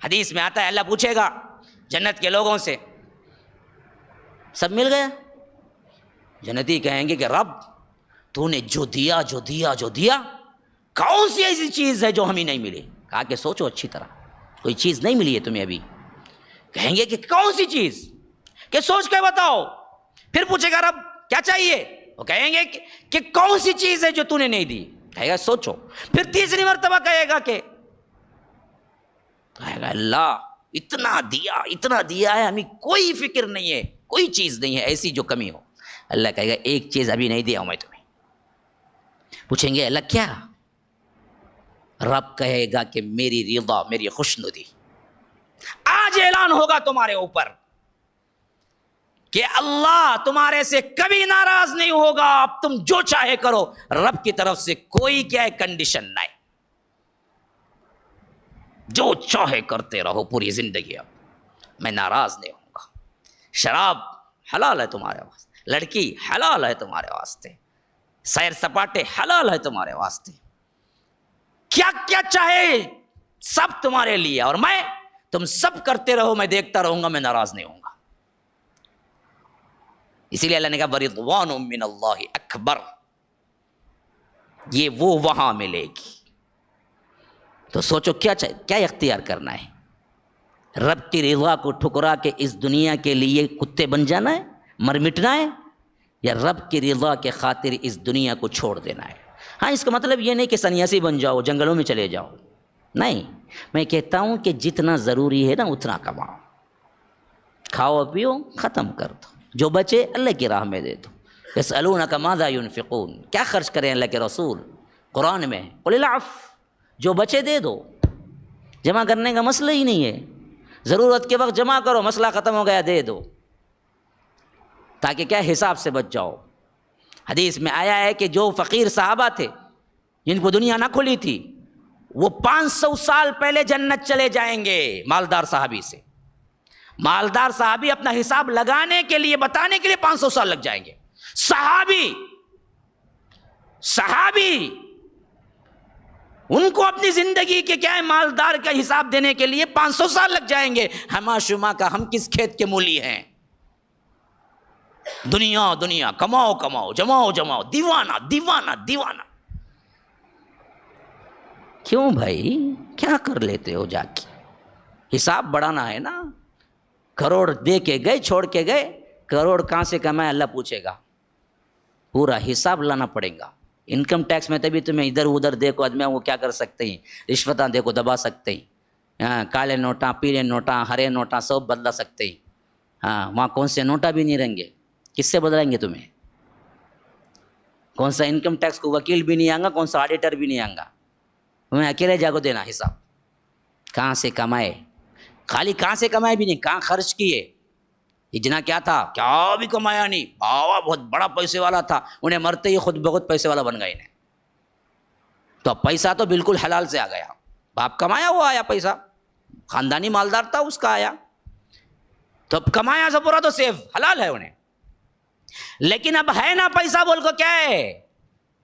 حدیث میں آتا ہے اللہ پوچھے گا جنت کے لوگوں سے، سب مل گیا؟ جنتی کہیں گے کہ رب تو نے جو دیا جو دیا جو دیا، کون سی ایسی چیز ہے جو ہمیں نہیں ملی؟ کہا کہ سوچو اچھی طرح، کوئی چیز نہیں ملی ہے تمہیں ابھی۔ کہیں گے کہ کون سی چیز؟ کہ سوچ کے بتاؤ۔ پھر پوچھے گا رب کیا چاہیے؟ وہ کہیں گے کہ کون سی چیز ہے جو تو نے نہیں دی؟ کہے گا سوچو۔ پھر تیسری مرتبہ کہے گا اللہ اتنا دیا ہے، ہمیں کوئی فکر نہیں ہے، کوئی چیز نہیں ہے ایسی جو کمی ہو۔ اللہ کہے گا ایک چیز ابھی نہیں دیا ہوں میں تمہیں۔ پوچھیں گے اللہ کیا؟ رب کہے گا کہ میری رضا، میری خوشنودی۔ آج اعلان ہوگا تمہارے اوپر کہ اللہ تمہارے سے کبھی ناراض نہیں ہوگا، اب تم جو چاہے کرو، رب کی طرف سے کوئی کیا ہے کنڈیشن نہیں، جو چاہے کرتے رہو پوری زندگی، اب میں ناراض نہیں ہوں گا۔ شراب حلال ہے تمہارے واسطے، لڑکی حلال ہے تمہارے واسطے، سیر سپاٹے حلال ہے تمہارے واسطے، کیا کیا چاہے سب تمہارے لیے، اور میں تم سب کرتے رہو، میں دیکھتا رہوں گا، میں ناراض نہیں ہوں گا۔ اسی لیے اللہ نے کہا وَرِضْوَانٌ مِّنَ اللَّهِ اکبر، یہ وہ وہاں ملے گی۔ تو سوچو کیا اختیار کرنا ہے؟ رب کی رضا کو ٹھکرا کے اس دنیا کے لیے کتے بن جانا ہے، مر مٹنا ہے، یا رب کی رضا کے خاطر اس دنیا کو چھوڑ دینا ہے؟ ہاں، اس کا مطلب یہ نہیں کہ سنیاسی بن جاؤ، جنگلوں میں چلے جاؤ، نہیں۔ میں کہتا ہوں کہ جتنا ضروری ہے نا اتنا کماؤ، کھاؤ پیو، ختم کر دو، جو بچے اللہ کی راہ میں دے دو۔ یسألونک ماذا ينفقون، کیا خرچ کریں اللہ کے رسول؟ قرآن میں قل العفو، جو بچے دے دو، جمع کرنے کا مسئلہ ہی نہیں ہے، ضرورت کے وقت جمع کرو، مسئلہ ختم ہو گیا دے دو، تاکہ کیا حساب سے بچ جاؤ۔ حدیث میں آیا ہے کہ جو فقیر صحابہ تھے جن کو دنیا نہ کھلی تھی، وہ 500 سال پہلے جنت چلے جائیں گے مالدار صحابی سے۔ مالدار صحابی اپنا حساب لگانے کے لیے، بتانے کے لیے 500 سال لگ جائیں گے۔ صحابی ان کو اپنی زندگی کے کیا ہے مالدار کا حساب دینے کے لیے 500 سال لگ جائیں گے۔ ہما شما کا ہم کس کھیت کے مولی ہیں؟ دنیا دنیا، کماؤ کماؤ، جماؤ جماؤ، دیوانہ دیوانہ دیوانہ۔ کیوں بھائی، کیا کر لیتے ہو جا کے؟ حساب بڑھانا ہے نا۔ کروڑ دے کے گئے، چھوڑ کے گئے، کروڑ کہاں سے کمائے اللہ پوچھے گا، پورا حساب لانا پڑے گا۔ انکم ٹیکس میں تبھی تمہیں ادھر ادھر دیکھو آدمی وہ کیا کر سکتے ہیں، رشوتاں دیکھو دبا سکتے ہیں، کالے نوٹاں، پیلے نوٹاں، ہرے نوٹاں سب بدلا سکتے ہیں۔ ہاں، وہاں کون سے نوٹا بھی نہیں رہیں گے، کس سے بدلائیں گے تمہیں؟ کون سا انکم ٹیکس کو وکیل بھی نہیں آئے گا، کون سا آڈیٹر بھی نہیں آئے گا، تمہیں اکیلے جا کو دینا حساب۔ کہاں سے کمائے، خالی کہاں سے کمائے بھی نہیں، کہاں خرچ کیے۔ اجنا کیا تھا، کیا بھی کمایا نہیں، بابا بہت بڑا پیسے والا تھا، انہیں مرتے ہی خود بخود پیسے والا بن گئے انہیں۔ تو پیسہ تو بالکل حلال سے آ گیا، باپ کمایا وہ آیا پیسہ، خاندانی مالدار تھا اس کا آیا، تو اب کمایا سب پورا تو سیف حلال ہے انہیں۔ لیکن اب ہے نا پیسہ بول کو کیا ہے،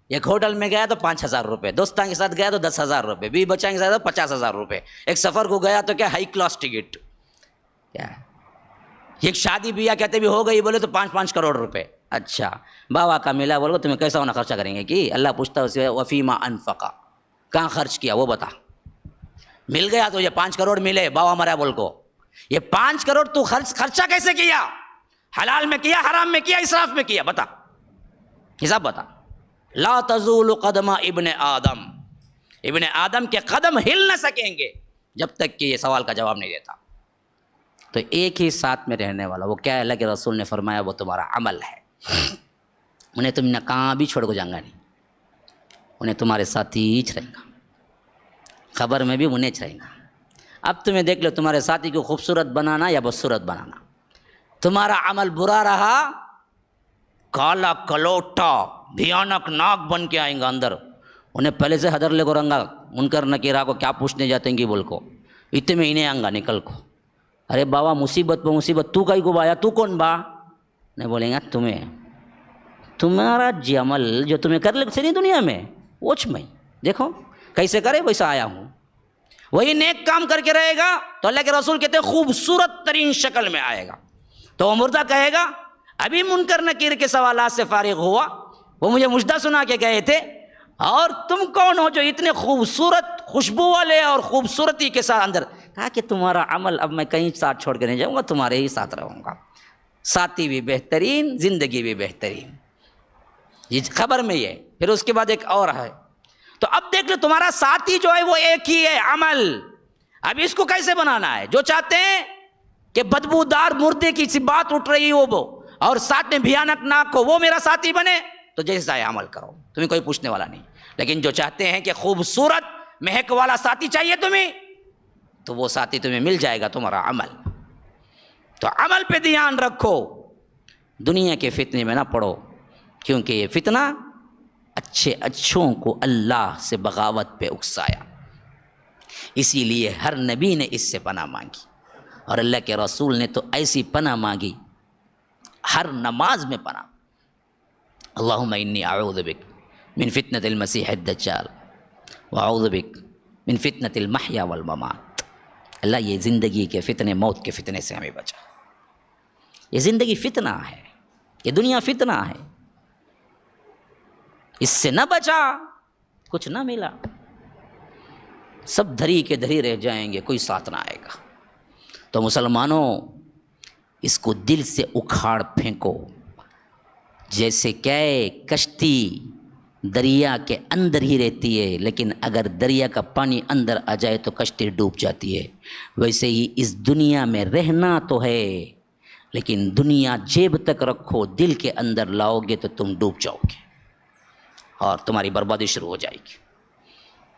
ایک ہوٹل میں گیا تو 5,000 روپے، دوستان کے ساتھ گیا تو 10,000 روپے، بیوی بچوں کے ساتھ تو 50,000 روپے، ایک سفر کو گیا تو کیا ہائی کلاس ٹکٹ، کیا ہے ایک شادی بیاہ کہتے بھی ہو گئی بولے تو 5 کروڑ روپے۔ اچھا بابا کا ملا بولو تمہیں کیسا ہونا خرچہ کریں گے کہ اللہ پوچھتا ہے اسے وفیما انفقا، کہاں خرچ کیا وہ بتا۔ مل گیا تو یہ 5 کروڑ ملے، بابا مرا بول کو، یہ 5 کروڑ تو خرچہ کیسے کیا، حلال میں کیا، حرام میں کیا، اسراف میں کیا، بتا حساب بتا۔ لا تزول قدم ابن آدم کے قدم ہل نہ سکیں گے جب تک کہ یہ سوال کا جواب نہیں دیتا۔ تو ایک ہی ساتھ میں رہنے والا وہ کیا ہے، اللہ کے رسول نے فرمایا وہ تمہارا عمل ہے۔ انہیں تم نے کہاں بھی چھوڑ کو جائیں گا نہیں، انہیں تمہارے ساتھ ہی رہیں گا، خبر میں بھی انہیں رہیں گا۔ اب تمہیں دیکھ لو تمہارے ساتھی کو خوبصورت بنانا یا بدصورت بنانا، تمہارا عمل برا رہا، کالا کلوٹا بھیانک ناک بن کے آئیں گا اندر، انہیں پہلے سے حدر لے کو رنگا، منکر نکیرہ کو کیا پوچھنے جاتے ہیں کہ بول کو، اتنے میں انہیں آئیں گا نکل کو، ارے بابا مصیبت پہ مصیبت، تو کہیں کو آیا، تو کون با، نہیں بولیں گا تمہیں، تمہارا جی عمل جو تمہیں کر لے سنی دنیا میں وچ میں دیکھو کیسے کرے ویسا آیا ہوں، وہی نیک کام کر کے رہے گا تو اللہ کے رسول کہتے ہیں خوبصورت ترین شکل میں آئے گا. تو وہ مردہ کہے گا ابھی منکر نکیر کے سوالات سے فارغ ہوا، وہ مجھے مجدہ سنا کے گئے تھے، اور تم کون ہو جو اتنے خوبصورت خوشبو والے اور خوبصورتی کے ساتھ اندر. کہا کہ تمہارا عمل اب میں کہیں ساتھ چھوڑ کے نہیں جاؤں گا، تمہارے ہی ساتھ رہوں گا، ساتھی بھی بہترین، زندگی بھی بہترین. یہ خبر میں یہ. پھر اس کے بعد ایک اور ہے. تو اب دیکھ لو تمہارا ساتھی جو ہے وہ ایک ہی ہے، عمل. اب اس کو کیسے بنانا ہے؟ جو چاہتے ہیں کہ بدبودار مردے کی سی بات اٹھ رہی ہو وہ اور ساتھ میں بھیانک ناک ہو، وہ میرا ساتھی بنے تو جیسا ہے عمل کرو، تمہیں کوئی پوچھنے والا نہیں. لیکن جو چاہتے ہیں کہ خوبصورت مہک والا ساتھی چاہیے تمہیں، تو وہ ساتھی تمہیں مل جائے گا، تمہارا عمل. تو عمل پہ دھیان رکھو، دنیا کے فتنے میں نہ پڑو، کیونکہ یہ فتنہ اچھوں کو اللہ سے بغاوت پہ اکسایا. اسی لیے ہر نبی نے اس سے پناہ مانگی، اور اللہ کے رسول نے تو ایسی پناہ مانگی، ہر نماز میں پناہ. اللہم انی اعوذ بک من فتنة المسیح الدجال واعوذ بک من فتنة المحیا والممات. اللہ یہ زندگی کے فتنے، موت کے فتنے سے ہمیں بچا. یہ زندگی فتنہ ہے، یہ دنیا فتنہ ہے، اس سے نہ بچا کچھ نہ ملا، سب دھری کے دھری رہ جائیں گے، کوئی ساتھ نہ آئے گا. تو مسلمانوں اس کو دل سے اکھاڑ پھینکو. جیسے کہ کشتی دریا کے اندر ہی رہتی ہے، لیکن اگر دریا کا پانی اندر آ جائے تو کشتی ڈوب جاتی ہے، ویسے ہی اس دنیا میں رہنا تو ہے، لیکن دنیا جیب تک رکھو، دل کے اندر لاؤ گے تو تم ڈوب جاؤ گے اور تمہاری بربادی شروع ہو جائے گی.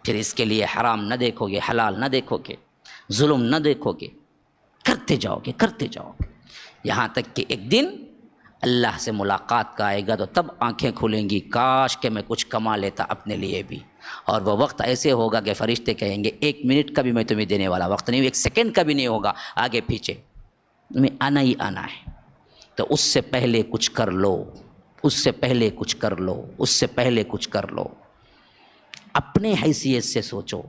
پھر اس کے لیے حرام نہ دیکھو گے، حلال نہ دیکھو گے، ظلم نہ دیکھو گے، کرتے جاؤ گے، یہاں تک کہ ایک دن اللہ سے ملاقات کا آئے گا تو تب آنکھیں کھلیں گی، کاش کہ میں کچھ کما لیتا اپنے لیے بھی. اور وہ وقت ایسے ہوگا کہ فرشتے کہیں گے 1 منٹ کا بھی میں تمہیں دینے والا وقت نہیں، 1 سیکنڈ کا بھی نہیں ہوگا، آگے پیچھے تمہیں آنا ہی آنا ہے. تو اس سے پہلے کچھ کر لو، اس سے پہلے کچھ کر لو، اس سے پہلے کچھ کر لو. اپنے حیثیت سے سوچو.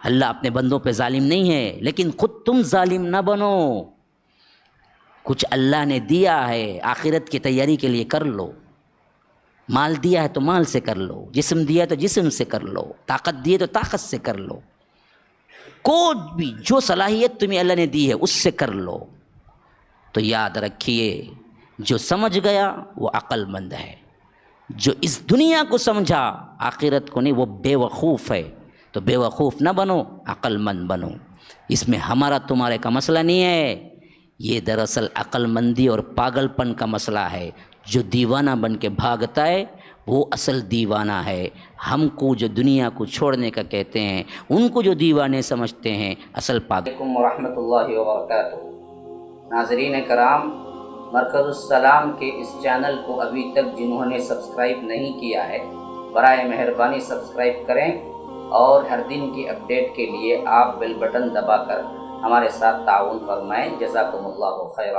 اللہ اپنے بندوں پہ ظالم نہیں ہے، لیکن خود تم ظالم نہ بنو. کچھ اللہ نے دیا ہے، آخرت کی تیاری کے لیے کر لو. مال دیا ہے تو مال سے کر لو، جسم دیا ہے تو جسم سے کر لو، طاقت دی ہے تو طاقت سے کر لو. کوئی بھی جو صلاحیت تمہیں اللہ نے دی ہے اس سے کر لو. تو یاد رکھیے جو سمجھ گیا وہ عقل مند ہے، جو اس دنیا کو سمجھا آخرت کو نہیں وہ بے وقوف ہے. تو بے وقوف نہ بنو، عقل مند بنو. اس میں ہمارا تمہارے کا مسئلہ نہیں ہے، یہ دراصل عقل مندی اور پاگل پن کا مسئلہ ہے. جو دیوانہ بن کے بھاگتا ہے وہ اصل دیوانہ ہے. ہم کو جو دنیا کو چھوڑنے کا کہتے ہیں، ان کو جو دیوانے سمجھتے ہیں، اصل پاگل. علیکم ورحمۃ اللہ وبرکاتہ. ناظرین کرام، مرکز السلام کے اس چینل کو ابھی تک جنہوں نے سبسکرائب نہیں کیا ہے، برائے مہربانی سبسکرائب کریں، اور ہر دن کی اپڈیٹ کے لیے آپ بیل بٹن دبا کر ہمارے ساتھ تعاون فرمائیں. جزاکم اللہ خیرا.